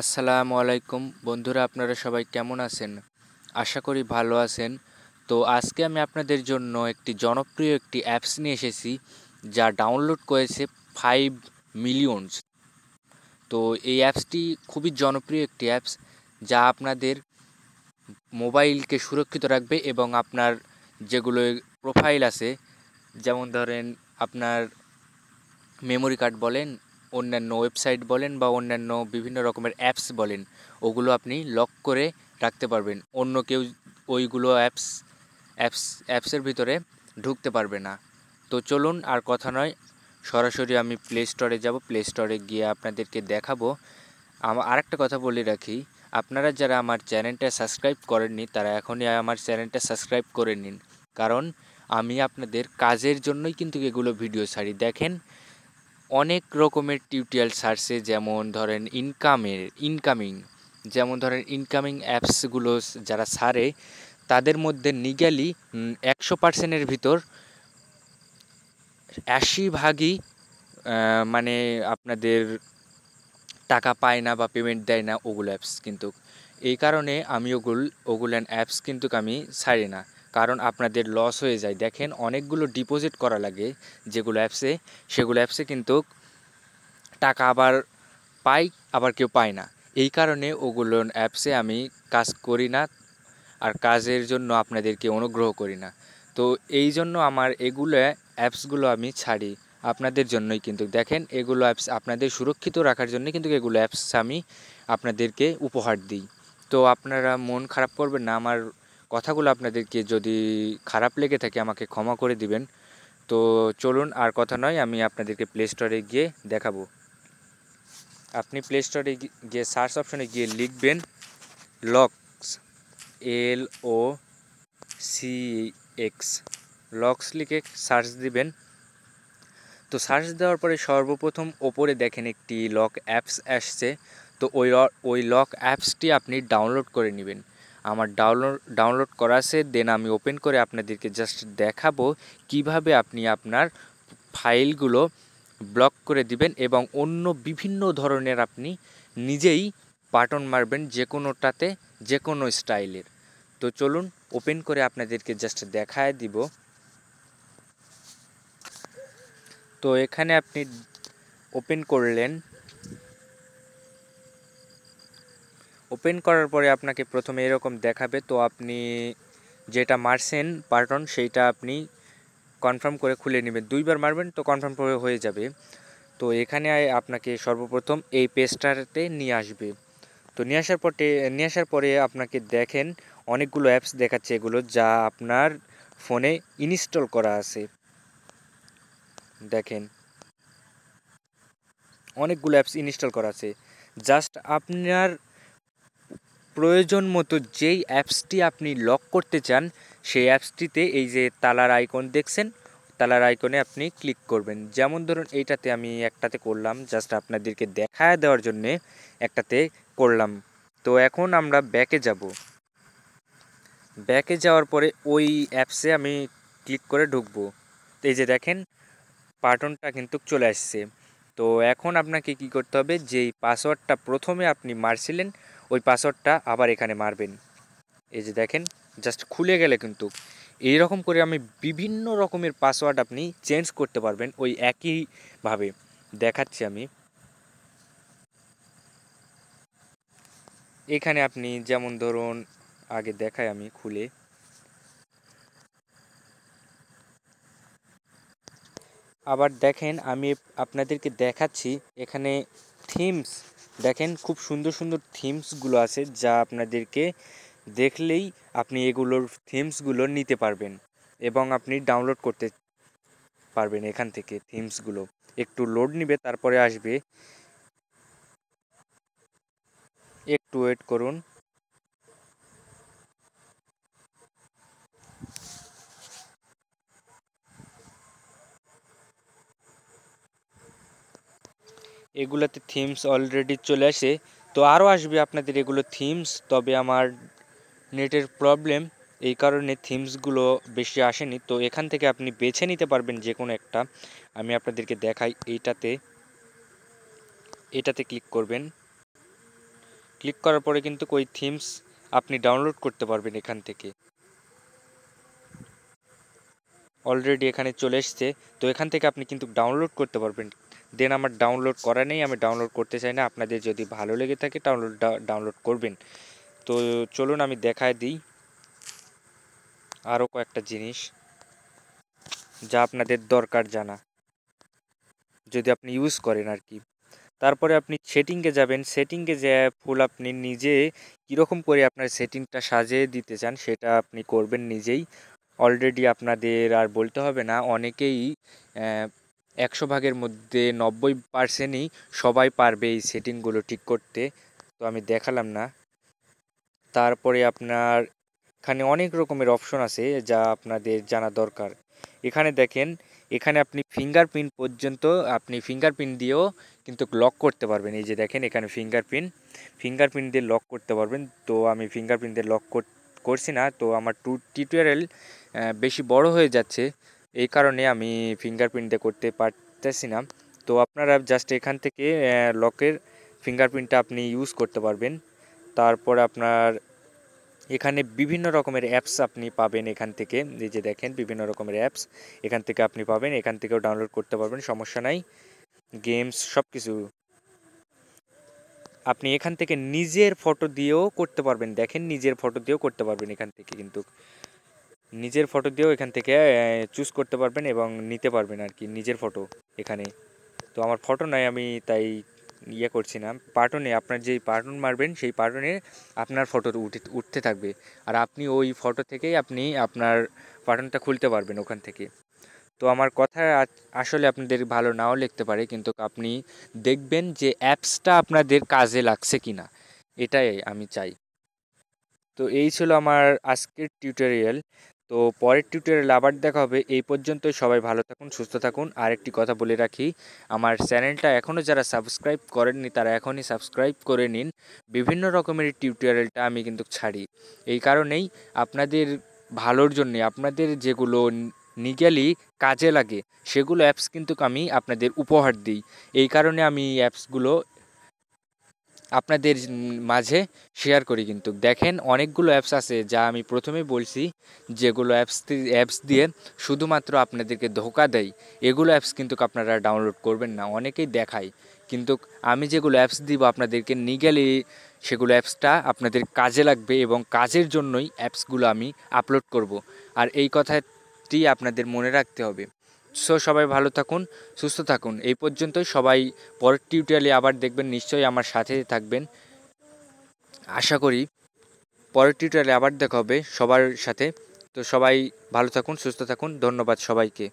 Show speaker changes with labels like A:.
A: আসসালামু আলাইকুম বন্ধুরা, আপনারা সবাই কেমন আছেন? আশা করি ভালো আছেন। তো আজকে আমি আপনাদের জন্য একটি জনপ্রিয় একটি অ্যাপস নিয়ে এসেছি, যা ডাউনলোড করেছে 5 মিলিয়নস। তো এই অ্যাপসটি খুবই জনপ্রিয় একটি অ্যাপস, যা আপনাদের মোবাইলকে সুরক্ষিত রাখবে এবং আপনার যেগুলো প্রোফাইল আছে, যেমন ধরেন আপনার মেমোরি কার্ড বলেন, অন্যান্য ওয়েবসাইট বলেন বা অন্যান্য বিভিন্ন রকমের অ্যাপস বলেন, ওগুলো আপনি লক করে রাখতে পারবেন। অন্য কেউ ওইগুলো অ্যাপসের ভিতরে ঢুকতে পারবে না। তো চলুন আর কথা নয়, সরাসরি আমি প্লে স্টোরে যাব। প্লে স্টোরে গিয়ে আপনাদেরকে দেখাবো। আরেকটা কথা বলে রাখি, আপনারা যারা আমার চ্যানেলটা সাবস্ক্রাইব করেননি তারা এখনই আমার চ্যানেলটা সাবস্ক্রাইব করে নিন, কারণ আমি আপনাদের কাজের জন্যই কিন্তু এগুলো ভিডিও ছাড়ি। দেখেন, অনেক রকমের টিউটোরিয়াল সার্চে, যেমন ধরেন ইনকামিং অ্যাপসগুলো যারা ছাড়ে, তাদের মধ্যে নিগালি 100%-এর ভিতর 80 ভাগই মানে আপনাদের টাকা পায় না বা পেমেন্ট দেয় না ওগুলো অ্যাপস। কিন্তু এই কারণে আমি ওগুলান অ্যাপস কিন্তু আমি ছাড়ি না, কারণ আপনাদের লস হয়ে যায়। দেখেন, অনেকগুলো ডিপোজিট করা লাগে সেগুলো অ্যাপসে কিন্তু টাকা আবার পাই, আবার কেউ পায় না। এই কারণে ওগুলো অ্যাপসে আমি কাজ করি না, আর কাজের জন্য আপনাদেরকে অনুগ্রহ করি না। তো এই জন্য আমার এগুলো অ্যাপসগুলো আমি ছাড়ি আপনাদের জন্যই। কিন্তু দেখেন, এগুলো অ্যাপস আপনাদের সুরক্ষিত রাখার জন্য কিন্তু এগুলো অ্যাপস আমি আপনাদেরকে উপহার দিই। তো আপনারা মন খারাপ করবেন না, আমার কথাগুলো আপনাদেরকে যদি খারাপ লেগে থাকে আমাকে ক্ষমা করে দিবেন। তো চলুন আর কথা নয়, আমি আপনাদেরকে প্লে স্টোরে গিয়ে দেখাবো। আপনি প্লে স্টোরে গিয়ে সার্চ অপশনে গিয়ে লিখবেন লক্স, LOCX, লক্স লিখে সার্চ দিবেন। তো সার্চ দেওয়ার পরে সর্বপ্রথম ওপরে দেখেন একটি লক অ্যাপস আসছে। তো ওই লক অ্যাপসটি আপনি ডাউনলোড করে নেবেন। আমার ডাউনলোড করা আছে, দেন আমি ওপেন করে আপনাদেরকে জাস্ট দেখাবো কিভাবে আপনি আপনার ফাইলগুলো ব্লক করে দিবেন এবং অন্য বিভিন্ন ধরনের আপনি নিজেই বাটন মারবেন, যে কোনোটাতে যে কোনো স্টাইলের। তো চলুন ওপেন করে আপনাদেরকে জাস্ট দেখায় দিব। তো এখানে আপনি ওপেন করলেন। ওপেন করার পরে আপনাকে প্রথমে এরকম দেখাবে। তো আপনি যেটা মারছেন বাটন, সেইটা আপনি কনফার্ম করে খুলে নেবেন। 2বার মারবেন তো কনফার্ম করে হয়ে যাবে। তো এখানে আপনাকে সর্বপ্রথম এই পেজটাতে নিয়ে আসবে। তো নিয়ে আসার পরে আপনাকে দেখেন অনেকগুলো অ্যাপস দেখাচ্ছে, এগুলো যা আপনার ফোনে ইনস্টল করা আছে। দেখেন, অনেকগুলো অ্যাপস ইনস্টল করা আছে। জাস্ট আপনার প্রয়োজন মতো যেই অ্যাপসটি আপনি লক করতে চান, সেই অ্যাপসটিতে এই যে তালার আইকন দেখছেন, তালার আইকনে আপনি ক্লিক করবেন। যেমন ধরুন এইটাতে আমি একটাতে করলাম, জাস্ট আপনাদেরকে দেখায় দেওয়ার জন্যে একটাতে করলাম। তো এখন আমরা ব্যাকে যাব। ব্যাকে যাওয়ার পরে ওই অ্যাপসে আমি ক্লিক করে ঢুকবো। তো এই যে দেখেন, বাটনটা কিন্তু চলে আসছে। তো এখন আপনাকে কি করতে হবে, যেই পাসওয়ার্ডটা প্রথমে আপনি মারছিলেন ওই পাসওয়ার্ডটা আবার এখানে মারবেন। এই যে দেখেন, জাস্ট খুলে গেলে কিন্তু এই রকম করে আমি বিভিন্ন রকমের পাসওয়ার্ড আপনি চেঞ্জ করতে পারবেন ওই একইভাবে। দেখাচ্ছি আমি। এখানে আপনি যেমন ধরুন, আগে দেখাই আমি খুলে। আবার দেখেন, আমি আপনাদেরকে দেখাচ্ছি এখানে থিমস। দেখেন, খুব সুন্দর সুন্দর থিমসগুলো আছে, যা আপনাদেরকে দেখলেই আপনি এগুলোর থিমসগুলো নিতে পারবেন এবং আপনি ডাউনলোড করতে পারবেন এখান থেকে থিমসগুলো। একটু লোড নিবে, তারপরে আসবে, একটু ওয়েট করুন। এগুলোতে থিমস অলরেডি চলে আসে। তো আরও আসবে আপনাদের এগুলো থিমস, তবে আমার নেটের প্রবলেম, এই কারণে থিমসগুলো বেশি আসেনি। তো এখান থেকে আপনি বেছে নিতে পারবেন যে কোনো একটা। আমি আপনাদেরকে দেখাই, এটাতে ক্লিক করবেন। ক্লিক করার পরে কিন্তু ওই থিমস আপনি ডাউনলোড করতে পারবেন এখান থেকে। অলরেডি এখানে চলে এসছে, তো এখান থেকে আপনি কিন্তু ডাউনলোড করতে পারবেন। দেন আমার ডাউনলোড করা নেই, আমি ডাউনলোড করতে চাই না। আপনাদের যদি ভালো লেগে থাকে ডাউনলোড করবেন। তো চলুন আমি দেখায় দিই আরও কয়েকটা জিনিস যা আপনাদের দরকার জানা, যদি আপনি ইউজ করেন আর কি। তারপরে আপনি সেটিংয়ে যাবেন, সেটিংয়ে যে ফুল আপনি নিজে কীরকম করে আপনার সেটিংটা সাজিয়ে দিতে চান সেটা আপনি করবেন নিজেই। অলরেডি আপনাদের আর বলতে হবে না, অনেকেই 100 ভাগের মধ্যে 90%ই সবাই পারবে এই সেটিংগুলো ঠিক করতে, তো আমি দেখালাম না। তারপরে আপনার এখানে অনেক রকমের অপশন আছে যা আপনাদের জানা দরকার। এখানে দেখেন, এখানে আপনি ফিঙ্গারপ্রিন্ট পর্যন্ত আপনি ফিঙ্গারপ্রিন্ট দিয়েও কিন্তু লক করতে পারবেন। এই যে দেখেন এখানে ফিঙ্গারপ্রিন্ট দিয়ে লক করতে পারবেন। তো আমি ফিঙ্গারপ্রিন্ট দিয়ে লক করছি না, তো আমার টিউটোরিয়াল বেশি বড় হয়ে যাচ্ছে, এই কারণে আমি ফিঙ্গারপ্রিন্ট দিয়ে করতে পারতেছি না। তো আপনারা জাস্ট এখান থেকে লকের ফিঙ্গারপ্রিন্টটা আপনি ইউজ করতে পারবেন। তারপর আপনার এখানে বিভিন্ন রকমের অ্যাপস আপনি পাবেন এখান থেকে। এই যে দেখেন বিভিন্ন রকমের অ্যাপস এখান থেকে আপনি পাবেন, এখান থেকেও ডাউনলোড করতে পারবেন, সমস্যা নাই। গেমস সব কিছু আপনি এখান থেকে নিজের ফটো দিয়েও করতে পারবেন। দেখেন নিজের ফটো দিয়েও করতে পারবেন এখান থেকে, কিন্তু নিজের ফটো দিয়েও এখান থেকে চুজ করতে পারবেন এবং নিতে পারবেন আর কি নিজের ফটো এখানে। তো আমার ফটো নাই, আমি তাই করছি না। পার্টনে আপনার যেই পার্টন মারবেন সেই পার্টনে আপনার ফটো উঠতে থাকবে, আর আপনি ওই ফটো থেকেই আপনি আপনার পার্টনটা খুলতে পারবেন ওখান থেকে। তো আমার কথা আসলে আপনাদের ভালো নাও লিখতে পারে, কিন্তু আপনি দেখবেন যে অ্যাপসটা আপনাদের কাজে লাগছে কি না, এটাই আমি চাই। তো এই ছিল আমার আজকের টিউটোরিয়াল। তো পরের টিউটোরিয়াল আবার দেখা হবে। এই পর্যন্তই, সবাই ভালো থাকুন, সুস্থ থাকুন। আর একটি কথা বলে রাখি, আমার চ্যানেলটা এখনও যারা সাবস্ক্রাইব করেননি তারা এখনই সাবস্ক্রাইব করে নিন। বিভিন্ন রকমের টিউটোরিয়ালটা আমি কিন্তু ছাড়ি, এই কারণেই আপনাদের ভালোর জন্যে, আপনাদের যেগুলো নিগালি কাজে লাগে সেগুলো অ্যাপস কিন্তু আমি আপনাদের উপহার দিই। এই কারণে আমি অ্যাপসগুলো আপনাদের মাঝে শেয়ার করি। কিন্তু দেখেন অনেকগুলো অ্যাপস আছে যা আমি প্রথমেই বলছি, যেগুলো অ্যাপস দিয়ে শুধুমাত্র আপনাদেরকে ধোঁকা দেয়। এগুলো অ্যাপস কিন্তু আপনারা ডাউনলোড করবেন না, অনেকেই দেখায়। কিন্তু আমি যেগুলো অ্যাপস দিব আপনাদেরকে নিগালি, সেগুলো অ্যাপসটা আপনাদের কাজে লাগবে এবং কাজের জন্যই অ্যাপসগুলো আমি আপলোড করব। আর এই কথাটি আপনাদের মনে রাখতে হবে। সো সবাই ভালো থাকুন, সুস্থ থাকুন। এই পর্যন্তই, সবাই পরের টিউটোরিয়ালে আবার দেখবেন, নিশ্চয়ই আমার সাথে থাকবেন। আশা করি পরের টিউটোরিয়ালে আবার দেখা হবে সবার সাথে। তো সবাই ভালো থাকুন, সুস্থ থাকুন, ধন্যবাদ সবাইকে।